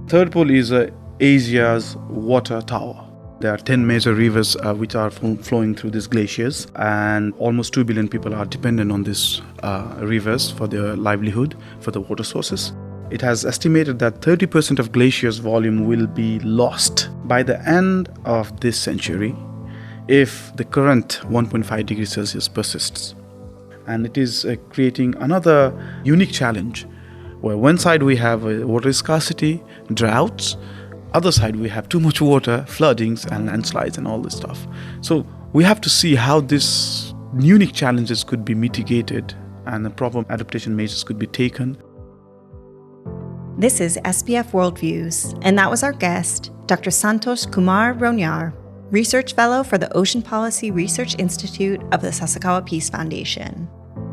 Third pole is Asia's water tower. There are 10 major rivers which are flowing through these glaciers, and almost 2 billion people are dependent on these rivers for their livelihood, for the water sources. It has estimated that 30% of glaciers' volume will be lost by the end of this century if the current 1.5 degrees Celsius persists. And it is creating another unique challenge, where one side we have water scarcity, droughts, other side we have too much water, floodings and landslides and all this stuff. So we have to see how these unique challenges could be mitigated and the proper adaptation measures could be taken. This is SPF Worldviews, and that was our guest, Dr. Santosh Kumar Rauniyar, Research Fellow for the Ocean Policy Research Institute of the Sasakawa Peace Foundation.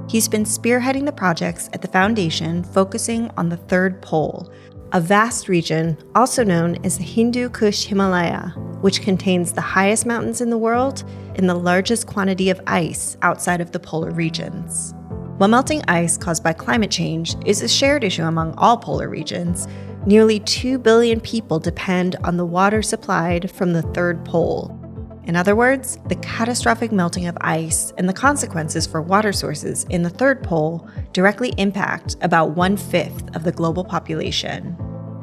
He's been spearheading the projects at the foundation focusing on the third pole, a vast region also known as the Hindu Kush Himalaya, which contains the highest mountains in the world and the largest quantity of ice outside of the polar regions. While melting ice caused by climate change is a shared issue among all polar regions, nearly 2 billion people depend on the water supplied from the third pole. In other words, the catastrophic melting of ice and the consequences for water sources in the third pole directly impact about 1/5 of the global population.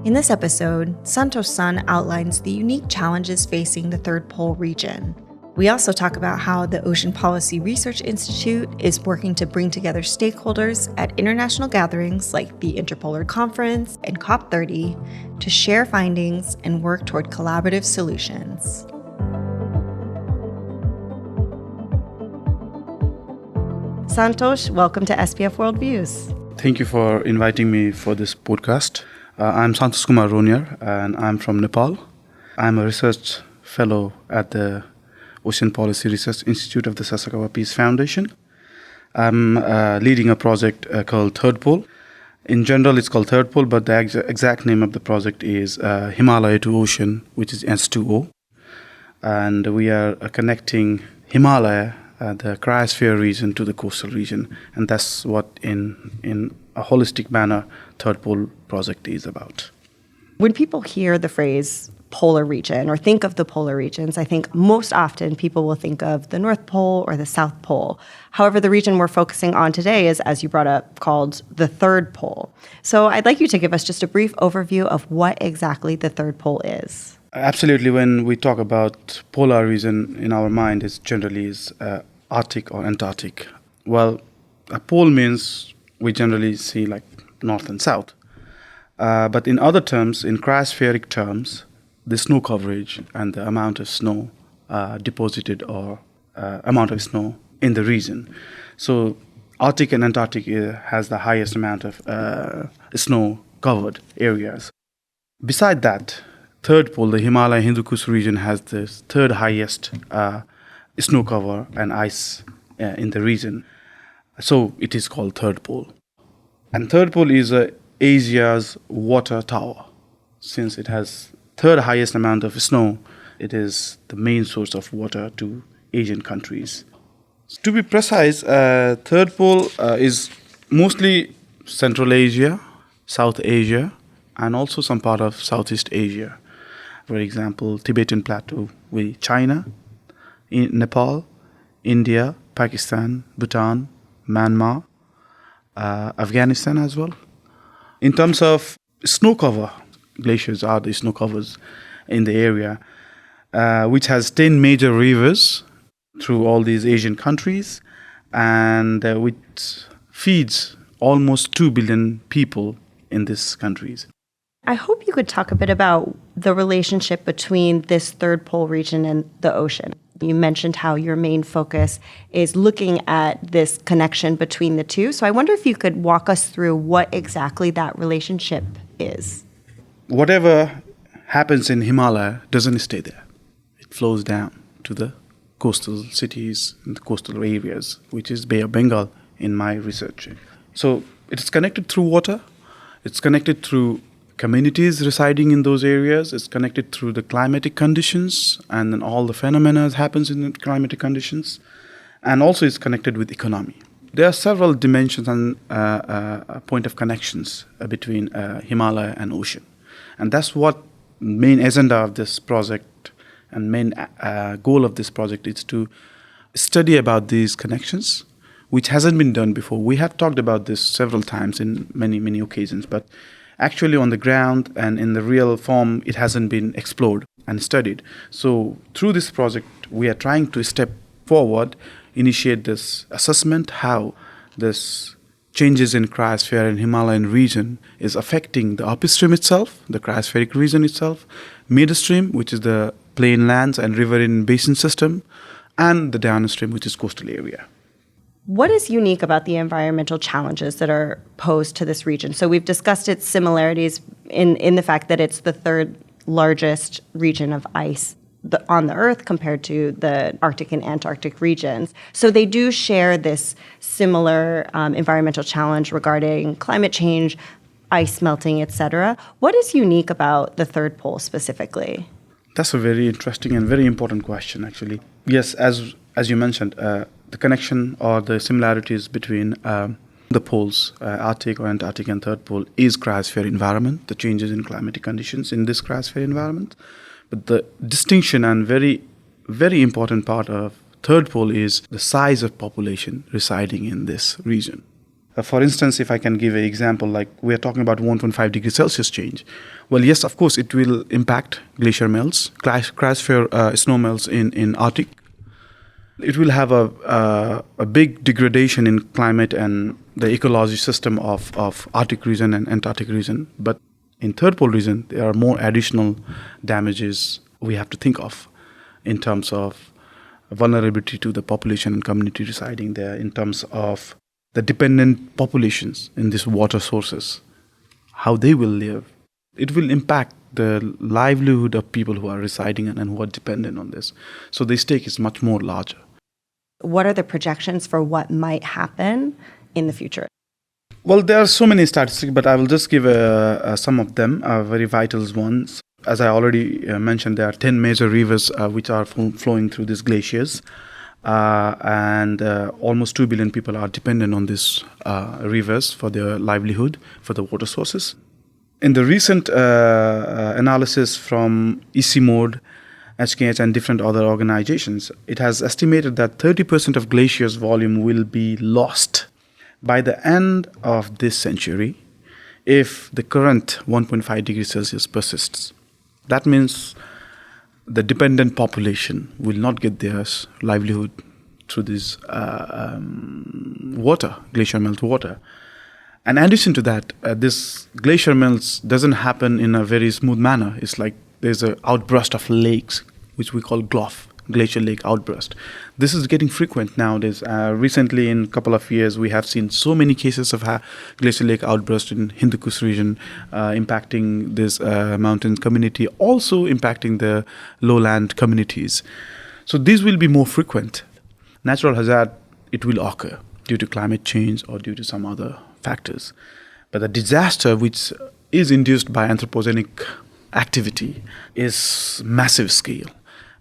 In this episode, Santosh-san outlines the unique challenges facing the third pole region. We also talk about how the Ocean Policy Research Institute is working to bring together stakeholders at international gatherings like the InterPolar Conference and COP30 to share findings and work toward collaborative solutions. Santosh, welcome to SPF Worldviews. Thank you for inviting me for this podcast. I'm Santosh Kumar Rauniyar, and I'm from Nepal. I'm a research fellow at the Ocean Policy Research Institute of the Sasakawa Peace Foundation. I'm leading a project called Third Pole. In general, it's called Third Pole, but the exact name of the project is Himalaya to Ocean, which is H2O. And we are connecting Himalaya, the cryosphere region, to the coastal region. And that's what, in a holistic manner, Third Pole project is about. When people hear the phrase polar region or think of the polar regions, I think most often people will think of the North Pole or the South Pole. However, the region we're focusing on today is, as you brought up, called the Third Pole. So I'd like you to give us just a brief overview of what exactly the Third Pole is. Absolutely. When we talk about polar region, in our mind, it generally is Arctic or Antarctic. Well, a pole means we generally see like north and south. But in other terms, in cryospheric terms, the snow coverage and the amount of snow deposited or amount of snow in the region. So Arctic and Antarctic has the highest amount of snow covered areas. Beside that, Third Pole, the Himalaya Hindu Kush region, has the third highest snow cover and ice in the region. So it is called Third Pole. And Third Pole is Asia's water tower. Since it has third highest amount of snow, it is the main source of water to Asian countries. To be precise, Third Pole is mostly Central Asia, South Asia, and also some part of Southeast Asia. For example, Tibetan Plateau with China, Nepal, India, Pakistan, Bhutan, Myanmar, Afghanistan as well. In terms of snow cover, glaciers are the snow covers in the area, which has 10 major rivers through all these Asian countries, and which feeds almost 2 billion people in these countries. I hope you could talk a bit about the relationship between this Third Pole region and the ocean. You mentioned how your main focus is looking at this connection between the two. So I wonder if you could walk us through what exactly that relationship is. Whatever happens in Himalaya doesn't stay there. It flows down to the coastal cities and the coastal areas, which is Bay of Bengal in my research. So it's connected through water. It's connected through communities residing in those areas. It's connected through the climatic conditions, and then all the phenomena happens in the climatic conditions. And also it's connected with economy. There are several dimensions and point of connections between Himalaya and ocean. And that's what main agenda of this project and main goal of this project is to study about these connections, which hasn't been done before. We have talked about this several times in many, many occasions, but actually on the ground and in the real form, it hasn't been explored and studied. So through this project, we are trying to step forward, initiate this assessment, how this changes in cryosphere and Himalayan region is affecting the upstream itself, the cryospheric region itself, midstream, which is the plain lands and riverine basin system, and the downstream, which is coastal area. What is unique about the environmental challenges that are posed to this region? So we've discussed its similarities in the fact that it's the third largest region of ice on the Earth compared to the Arctic and Antarctic regions. So they do share this similar environmental challenge regarding climate change, ice melting, etc. What is unique about the third pole specifically? That's a very interesting and very important question, actually. Yes, as you mentioned, the connection or the similarities between the poles, Arctic or Antarctic and third pole, is cryosphere environment, the changes in climatic conditions in this cryosphere environment. But the distinction and very, very important part of third pole is the size of population residing in this region. For instance, if I can give an example, like we are talking about 1.5 degrees Celsius change. Well, yes, of course, it will impact glacier melts, cryosphere snow melts in Arctic. It will have a big degradation in climate and the ecology system of Arctic region and Antarctic region. But in third pole region, there are more additional damages we have to think of in terms of vulnerability to the population and community residing there, in terms of the dependent populations in these water sources, how they will live. It will impact the livelihood of people who are residing and who are dependent on this. So the stake is much more larger. What are the projections for what might happen in the future? Well, there are so many statistics, but I will just give some of them, very vital ones. As I already mentioned, there are 10 major rivers which are flowing through these glaciers. And almost 2 billion people are dependent on these rivers for their livelihood, for the water sources. In the recent analysis from ECMOD, HKH, and different other organizations, it has estimated that 30% of glaciers' volume will be lost by the end of this century if the current 1.5 degrees Celsius persists. That means the dependent population will not get their livelihood through this water, glacier melt water. And in addition to that, this glacier melts doesn't happen in a very smooth manner. It's like there's an outburst of lakes, which we call GLOF, glacial lake outburst. This is getting frequent nowadays. Recently, in a couple of years, we have seen so many cases of glacial lake outburst in Hindu Kush region, impacting this mountain community, also impacting the lowland communities. So these will be more frequent. Natural hazard, it will occur due to climate change or due to some other factors. But the disaster which is induced by anthropogenic activity is massive scale.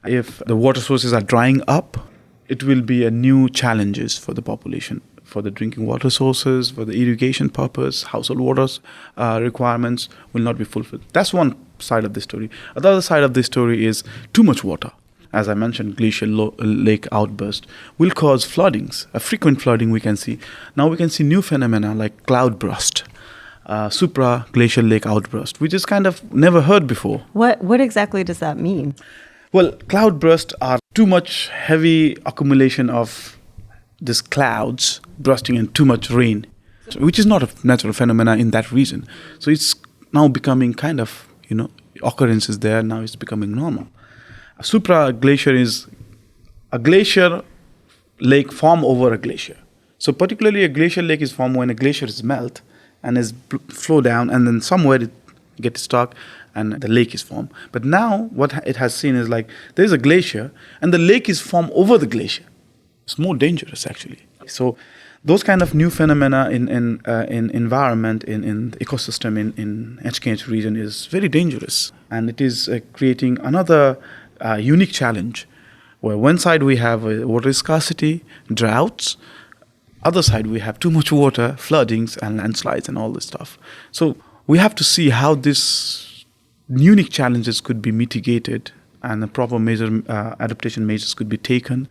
If the water sources are drying up, it will be a new challenges for the population, for the drinking water sources, for the irrigation purpose, household water requirements will not be fulfilled. That's one side of the story. The other side of the story is too much water. As I mentioned, glacial lake outburst will cause floodings, a frequent flooding we can see. Now we can see new phenomena like cloudburst, supra-glacial lake outburst, which is kind of never heard before. What exactly does that mean? Well, cloudbursts are too much heavy accumulation of these clouds bursting and too much rain, which is not a natural phenomena in that region. So it's now becoming kind of, occurrences there. Now it's becoming normal. A supra-glacier is a glacier lake formed over a glacier. So particularly a glacial lake is formed when a glacier is melt and is flow down, and then somewhere it gets stuck and the lake is formed. But now what it has seen is like there is a glacier and the lake is formed over the glacier. It's more dangerous actually. So those kind of new phenomena in environment, in the ecosystem in HKH region is very dangerous, and it is creating another unique challenge where one side we have water scarcity, droughts, other side we have too much water, floodings and landslides and all this stuff. So we have to see how this unique challenges could be mitigated and the proper adaptation measures could be taken.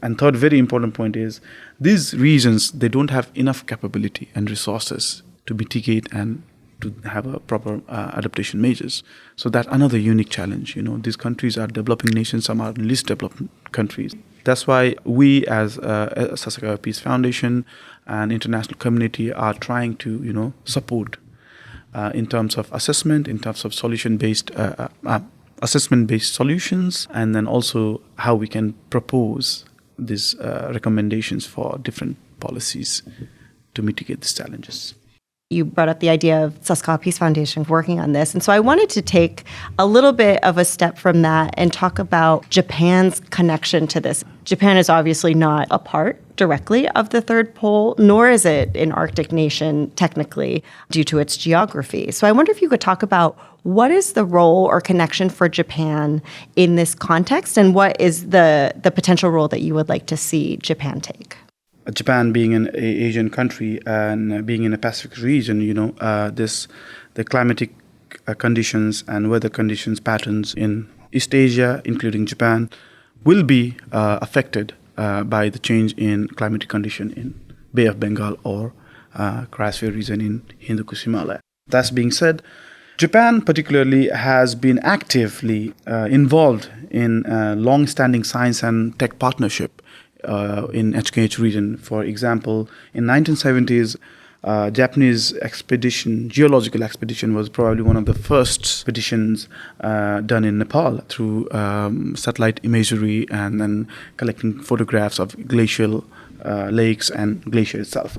And third, very important point is these regions, they don't have enough capability and resources to mitigate and to have a proper adaptation measures. So that's another unique challenge. These countries are developing nations, some are least developed countries. That's why we as Sasakawa Peace Foundation and international community are trying to, support in terms of assessment, in terms of solution-based assessment-based solutions, and then also how we can propose these recommendations for different policies to mitigate these challenges. You brought up the idea of Sasakawa Peace Foundation working on this. And so I wanted to take a little bit of a step from that and talk about Japan's connection to this. Japan is obviously not a part directly of the third pole, nor is it an Arctic nation technically due to its geography. So I wonder if you could talk about what is the role or connection for Japan in this context, and what is the potential role that you would like to see Japan take? Japan being an Asian country and being in a Pacific region, the climatic conditions and weather conditions patterns in East Asia, including Japan, will be affected by the change in climatic condition in Bay of Bengal or cryosphere region in Hindu Kush Himalaya. That being said, Japan particularly has been actively involved in long-standing science and tech partnership in HKH region. For example, in 1970s, Japanese geological expedition was probably one of the first expeditions done in Nepal through satellite imagery and then collecting photographs of glacial lakes and glacier itself.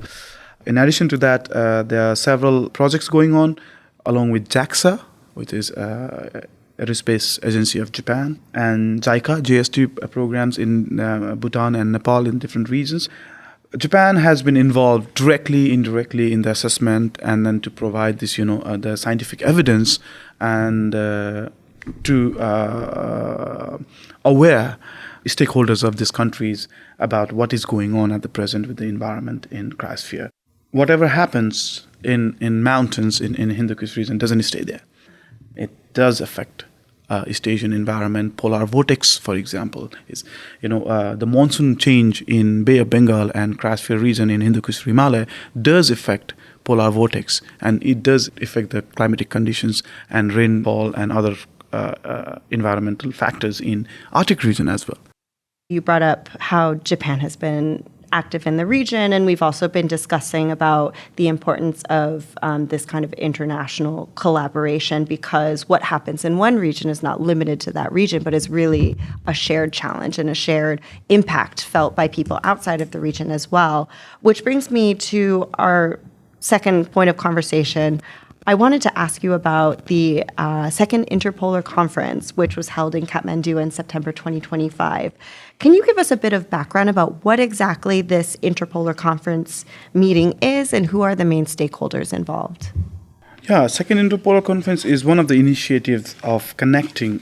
In addition to that, there are several projects going on along with JAXA, which is Aerospace Agency of Japan, and JICA, JST programs in Bhutan and Nepal in different regions. Japan has been involved directly, indirectly in the assessment and then to provide this, the scientific evidence and to aware stakeholders of these countries about what is going on at the present with the environment in cryosphere. Whatever happens in mountains in Hindu Kush region doesn't stay there. It does affect East Asian environment. Polar vortex, for example, is the monsoon change in Bay of Bengal and cryosphere region in Hindu Kush Himalaya does affect polar vortex, and it does affect the climatic conditions and rainfall and other environmental factors in Arctic region as well. You brought up how Japan has been active in the region, and we've also been discussing about the importance of this kind of international collaboration, because what happens in one region is not limited to that region, but is really a shared challenge and a shared impact felt by people outside of the region as well. Which brings me to our second point of conversation. I wanted to ask you about the second InterPolar Conference, which was held in Kathmandu in September 2025. Can you give us a bit of background about what exactly this InterPolar Conference meeting is and who are the main stakeholders involved? Yeah, second InterPolar Conference is one of the initiatives of connecting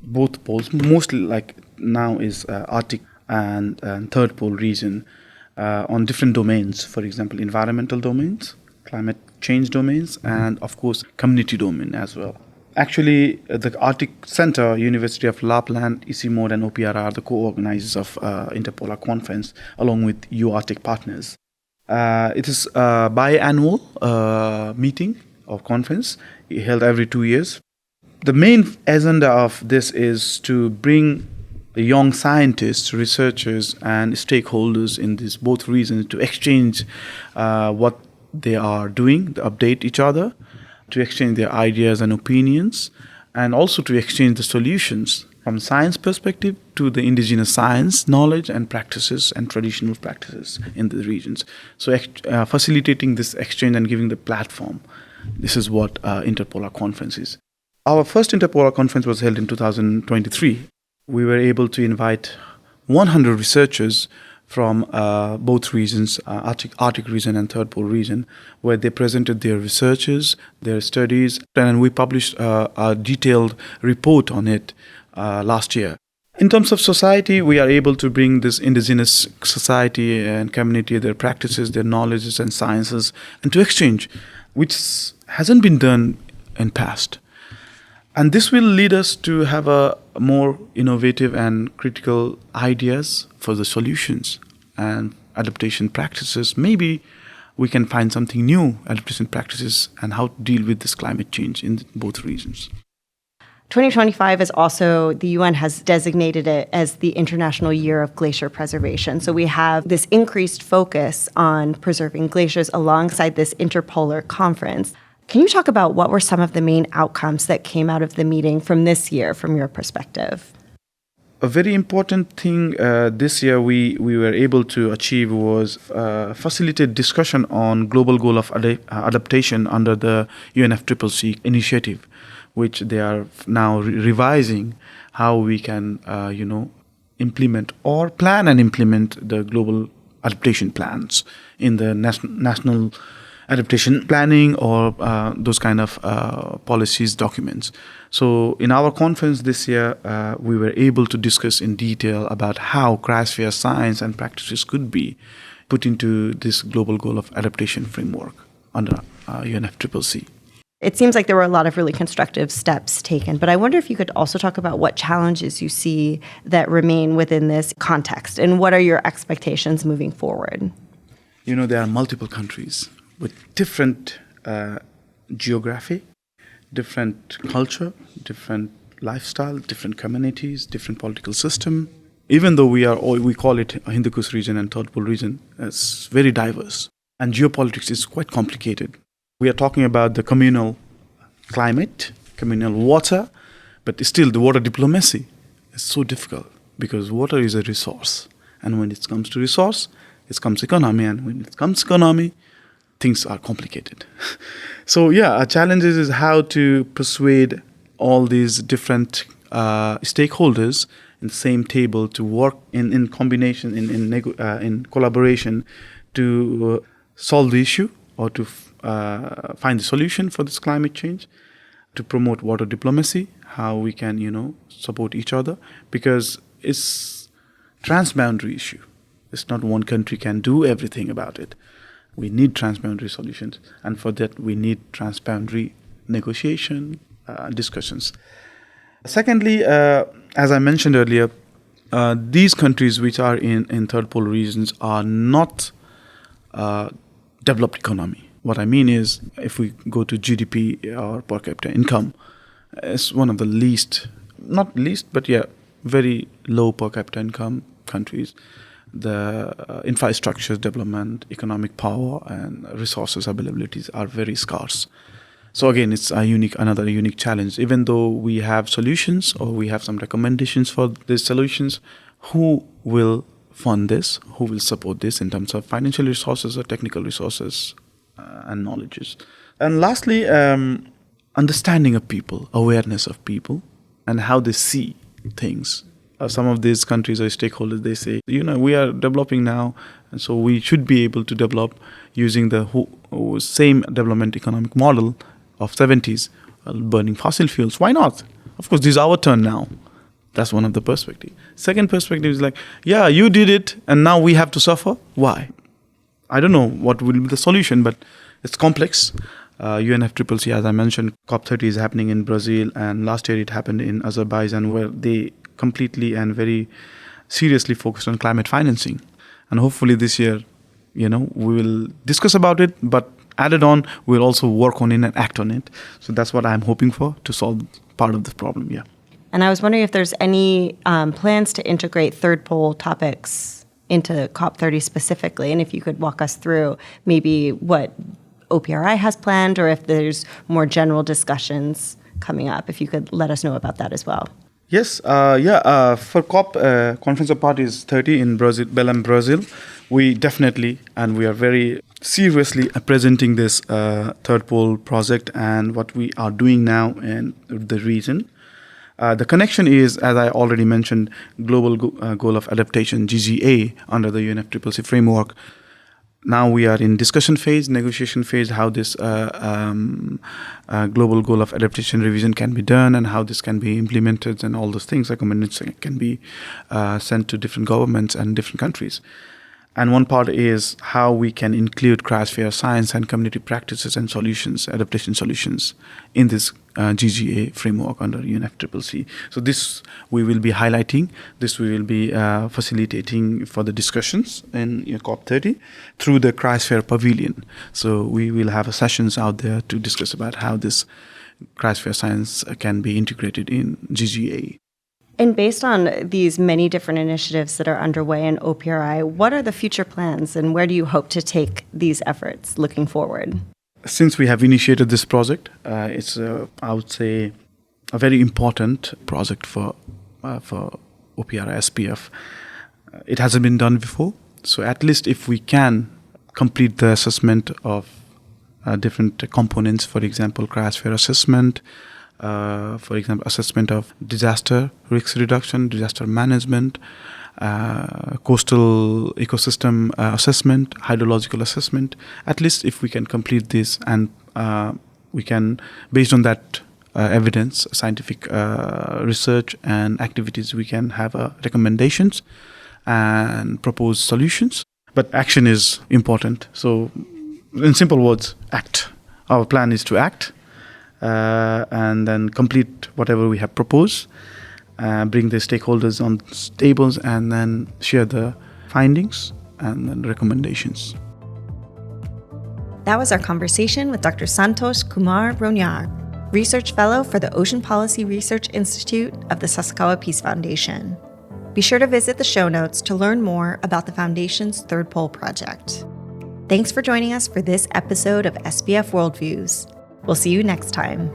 both poles, mostly like now is Arctic and third pole region on different domains, for example, environmental domains, climate change domains, and of course community domain as well. Actually, the Arctic Center, University of Lapland, ECMOD and OPRI are the co-organizers of InterPolar Conference along with U-Arctic partners. It is a biannual meeting or conference held every 2 years. The main agenda of this is to bring the young scientists, researchers and stakeholders in these both regions to exchange what they are doing, to update each other, to exchange their ideas and opinions, and also to exchange the solutions from science perspective to the indigenous science knowledge and practices and traditional practices in the regions. So facilitating this exchange and giving the platform, this is what InterPolar Conference is. Our first InterPolar Conference was held in 2023. We were able to invite 100 researchers from both regions, Arctic region and third pole region, where they presented their researches, their studies, and we published a detailed report on it last year. In terms of society, we are able to bring this indigenous society and community, their practices, their knowledges and sciences, and to exchange, which hasn't been done in past. And this will lead us to have a more innovative and critical ideas for the solutions and adaptation practices. Maybe we can find something new, adaptation practices, and how to deal with this climate change in both regions. 2025 is also, the UN has designated it as the International Year of Glacier Preservation. So we have this increased focus on preserving glaciers alongside this InterPolar Conference. Can you talk about what were some of the main outcomes that came out of the meeting from this year, from your perspective? A very important thing this year we were able to achieve was facilitate discussion on global goal of adaptation under the UNFCCC initiative, which they are now revising how we can, implement or plan and implement the global adaptation plans in the national adaptation planning or those kind of policies documents. So in our conference this year, we were able to discuss in detail about how cryosphere science and practices could be put into this global goal of adaptation framework under UNFCCC. It seems like there were a lot of really constructive steps taken, but I wonder if you could also talk about what challenges you see that remain within this context, and what are your expectations moving forward? There are multiple countries with different geography, different culture, different lifestyle, different communities, different political system. Even though we call it a Hindu Kush region and Third Pole region, it's very diverse. And geopolitics is quite complicated. We are talking about the communal climate, communal water, but still the water diplomacy is so difficult because water is a resource. And when it comes to resource, it comes economy. And when it comes economy, things are complicated. So our challenge is how to persuade all these different stakeholders in the same table to work in combination, in collaboration to solve the issue or to find the solution for this climate change, to promote water diplomacy, how we can, support each other, because it's transboundary issue. It's not one country can do everything about it. We need transboundary solutions, and for that we need transboundary negotiation, discussions. Secondly, as I mentioned earlier, these countries which are in third pole regions are not developed economy. What I mean is, if we go to GDP or per capita income, it's one of the not least, but very low per capita income countries. The infrastructure development, economic power, and resources availabilities are very scarce. So again, it's another unique challenge. Even though we have solutions or we have some recommendations for these solutions, who will fund this? Who will support this in terms of financial resources or technical resources and knowledges? And lastly, understanding of people, awareness of people, and how they see things. Some of these countries or stakeholders, they say, we are developing now, and so we should be able to develop using the same development economic model of 70s, burning fossil fuels. Why not? Of course, this is our turn now. That's one of the perspectives. Second perspective is like, you did it, and now we have to suffer. Why? I don't know what will be the solution, but it's complex. UNFCCC, as I mentioned, COP30 is happening in Brazil, and last year it happened in Azerbaijan, where they completely and very seriously focused on climate financing. And hopefully this year, we will discuss about it, but added on, we'll also work on it and act on it. So that's what I'm hoping for to solve part of this problem, And I was wondering if there's any plans to integrate third pole topics into COP30 specifically, and if you could walk us through maybe what OPRI has planned, or if there's more general discussions coming up, if you could let us know about that as well. Yes, for COP, Conference of Parties 30 in Belém, Brazil, we definitely, and we are very seriously presenting this third pole project and what we are doing now in the region. The connection is, as I already mentioned, Global Goal of Adaptation, GGA, under the UNFCCC framework. Now we are in discussion phase, negotiation phase, how this global goal of adaptation revision can be done and how this can be implemented, and all those things, recommendations can be sent to different governments and different countries. And one part is how we can include cryosphere science and community practices and solutions, adaptation solutions, in this GGA framework under UNFCCC. So this we will be highlighting, this we will be facilitating for the discussions in COP30 through the cryosphere pavilion. So we will have sessions out there to discuss about how this cryosphere science can be integrated in GGA. And based on these many different initiatives that are underway in OPRI, what are the future plans and where do you hope to take these efforts looking forward? Since we have initiated this project, it's, I would say, a very important project for OPRI SPF. It hasn't been done before. So at least if we can complete the assessment of different components, for example, cryosphere assessment, for example, assessment of disaster risk reduction, disaster management, coastal ecosystem assessment, hydrological assessment. At least if we can complete this and we can, based on that evidence, scientific research and activities, we can have recommendations and propose solutions. But action is important. So in simple words, act. Our plan is to act. And then complete whatever we have proposed, bring the stakeholders on tables, and then share the findings and then recommendations. That was our conversation with Dr. Santosh Kumar Rauniyar, Research Fellow for the Ocean Policy Research Institute of the Sasakawa Peace Foundation. Be sure to visit the show notes to learn more about the Foundation's Third Pole project. Thanks for joining us for this episode of SPF Worldviews. We'll see you next time.